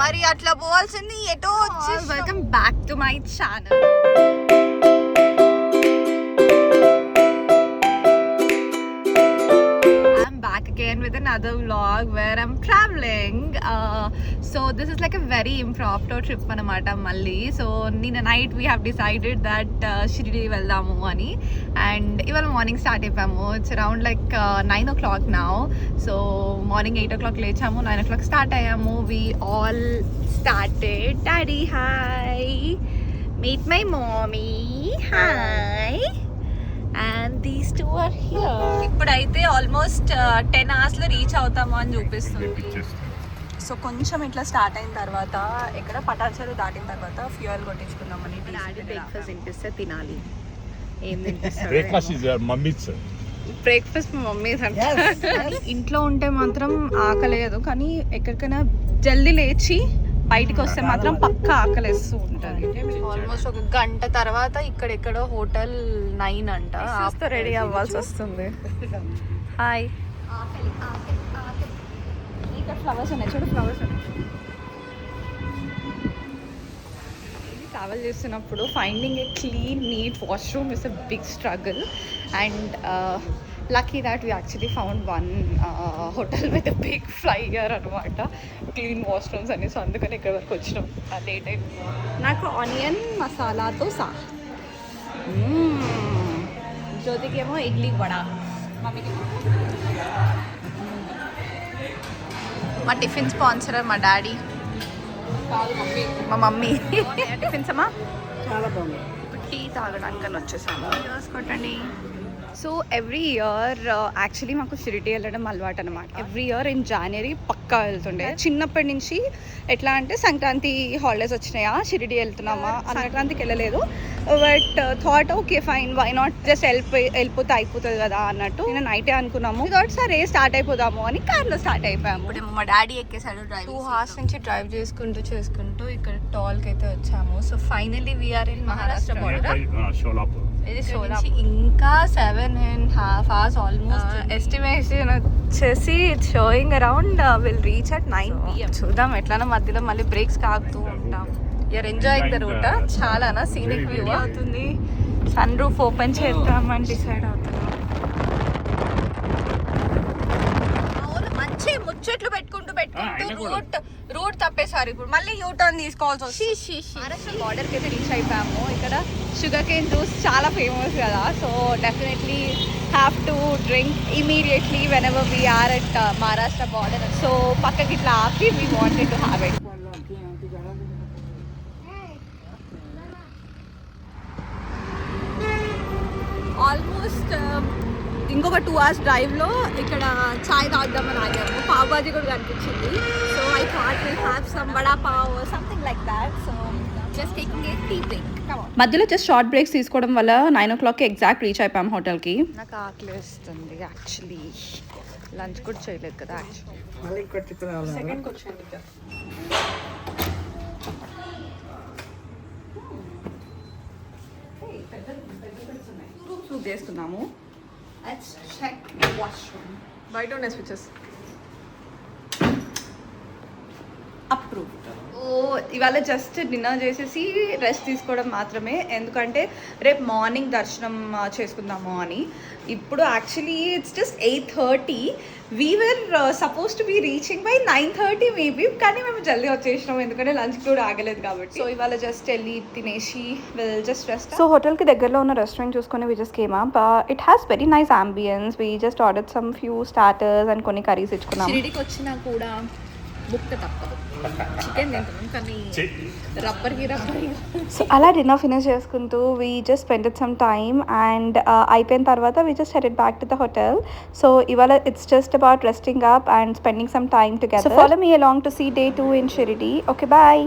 మరి అట్లా పోవాల్సింది ఎటో వచ్చి. Welcome back to my channel. Again with another vlog where I'm traveling. So this is like a very impromptu trip anamata malli. So nina night we have decided that Shirdi veldamu ani, and ivala morning start ayyamu. It's around like 9 o'clock now. So morning 8 o'clock lechamu, 9 o'clock start ayyamu. We all started. Daddy, hi. Meet my mommy. Hi. And these two are here. ఇప్పుడైతే almost 10 hours లో reach అవుతాము అని చూపిస్తుంది. So కొంచెం ఇట్లా start అయిన తర్వాత ఇక్కడ పటాచారు దాటిన తర్వాత ఫ్యూయల్ కొట్టించుకుందామని. డాడీ బ్రేక్ఫాస్ట్ తినిపిస్తే తినాలి. ఏం తినిపిస్తారు? బ్రేక్ఫాస్ట్ మా మమ్మీ ఇంట్లో ఉంటే మాత్రం ఆకలేదు, కానీ ఎక్కడికైనా జల్దీ లేచి బయటికి వస్తే మాత్రం పక్కా ఆకలేస్తూ ఉంటుంది. ఆల్మోస్ట్ ఒక గంట తర్వాత ఇక్కడెక్కడో హోటల్ 9 అంట, రెడీ అవ్వాల్సి వస్తుంది. హాయ్, ఇక్కడ ఫ్లవర్స్ ఉన్నాయి చూడు, ఫ్లవర్స్ ఉన్నాయి. ట్రావెల్ చేస్తున్నప్పుడు finding a clean neat washroom is a big struggle, and lucky that we actually found one hotel with a big flyer అనమాట, క్లీన్ వాష్రూమ్స్ అని. సో అందుకని ఇక్కడ వరకు వచ్చినాం లేట్ అయిపోయింది. నాకు ఆనియన్ మసాలా దోశ, జ్యోతికి ఏమో ఇడ్లీ వడ, మమ్మీకి మా టిఫిన్ స్పాన్సర్ మా డాడీ, మా మమ్మీ. టిఫిన్స్ అమ్మా చాలా బాగుంది. ఇప్పుడు టీ తాగడానికి అని వచ్చేసాము. చూసుకోండి. సో ఎవ్రీ ఇయర్ యాక్చువల్లీ మాకు షిరిడి వెళ్ళడం అలవాటు అనమాట. ఎవ్రీ ఇయర్ ఇన్ జనవరి పక్కా వెళ్తుండే. చిన్నప్పటి నుంచి ఎట్లా అంటే సంక్రాంతి హాలిడేస్ వచ్చినాయా షిరిడి వెళ్తున్నామా, సంక్రాంతికి వెళ్ళలేదు, but thought okay fine why not, just వెళ్ళిపోతే అయిపోతుంది కదా అన్నట్టు. నేను నైటే అనుకున్నాము, సరే స్టార్ట్ అయిపోదాము అని కార్లో స్టార్ట్ అయిపోయాము. ఇప్పుడు మా డాడీ ఎక్కేసాడు. 2 hours నుంచి డ్రైవ్ చేసుకుంటూ ఇక్కడ టాల్కి అయితే వచ్చాము. So finally we're in Maharashtra border. ఇది సోలాపూర్. ఇంకా 7.5 hours ఆల్మోస్ట్. ఎస్టిమేషన్ వచ్చేసి it's showing around will reach at 9 PM. చూద్దాం ఎట్లనో మధ్యలో మళ్ళీ బ్రేక్స్ కాగుతూ ఉంటాం. You're enjoying the route. చాలానా సీనిక్ వ్యూ అవుతుంది. సన్ రూఫ్ ఓపెన్ చేద్దామని డిసైడ్ అవుతున్నాం. మంచి ముచ్చట్లు పెట్టుకుంటూ రూట్ తప్పేసారు. ఇప్పుడు మళ్ళీ యూటర్న్ తీసుకోవాల్సి వస్తుంది. మహారాష్ట్ర బార్డర్కి అయితే రీచ్ అయిపోయాము. ఇక్కడ షుగర్ కేన్ జ్యూస్ చాలా ఫేమస్ కదా, so definitely have to drink immediately whenever we are at Maharashtra border. So పక్కకి ఇట్లా ఆపి we wanted to have it. Almost ఇంకొక 2 hours డ్రైవ్లో ఇక్కడ చాయ్ తాగుదామని ఆగాము. పావ్ బాజీ కూడా కనిపించింది. So I thought will have some vada pav something like that. So just taking a tea break. మధ్యలో జస్ట్ షార్ట్ బ్రేక్స్ తీసుకోవడం వల్ల 9 o'clock ఎగ్జాక్ట్ రీచ్ అయిపోయాం హోటల్కి. నాకు ఆకలి వేస్తుంది యాక్చువల్లీ, లంచ్ కూడా చేయలేదు కదా. సెకండ్కి వచ్చాను. చేసుకున్నాము. బయట ఉండే స్విచెస్ అప్రూవ్. ఇవాళ జస్ట్ డిన్నర్ చేసేసి రెస్ట్ తీసుకోవడం మాత్రమే, ఎందుకంటే రేపు మార్నింగ్ దర్శనం చేసుకుందాము అని. ఇప్పుడు actually it's just 8:30. We were suppose to be reaching by 9:30 maybe, కానీ మేము జల్దీ వచ్చేసినాం ఎందుకంటే లంచ్ కూడా ఆగలేదు కాబట్టి. సో ఇవాళ జస్ట్ వెళ్ళి తినేసి విల్ జస్ట్ రెస్ట్. సో హోటల్కి దగ్గరలో ఉన్న రెస్టారెంట్ చూసుకొని we just came up. It has very nice ambience. We just order some few starters and కొన్ని కర్రీస్ ఇచ్చుకున్నాం. షిరిడికి వచ్చినా కూడా బుక్క తప్పదు, చికెన్ తింటాం కానీ రబ్బర్కి. సో అలా డిన్నర్ ఫినిష్ చేసుకుంటూ we just spended some time, and అయిపోయిన తర్వాత we just headed back to the hotel. So ఇవాళ it's just about resting up and spending some time together. So follow me along to see day 2 in Shirdi. Okay, bye.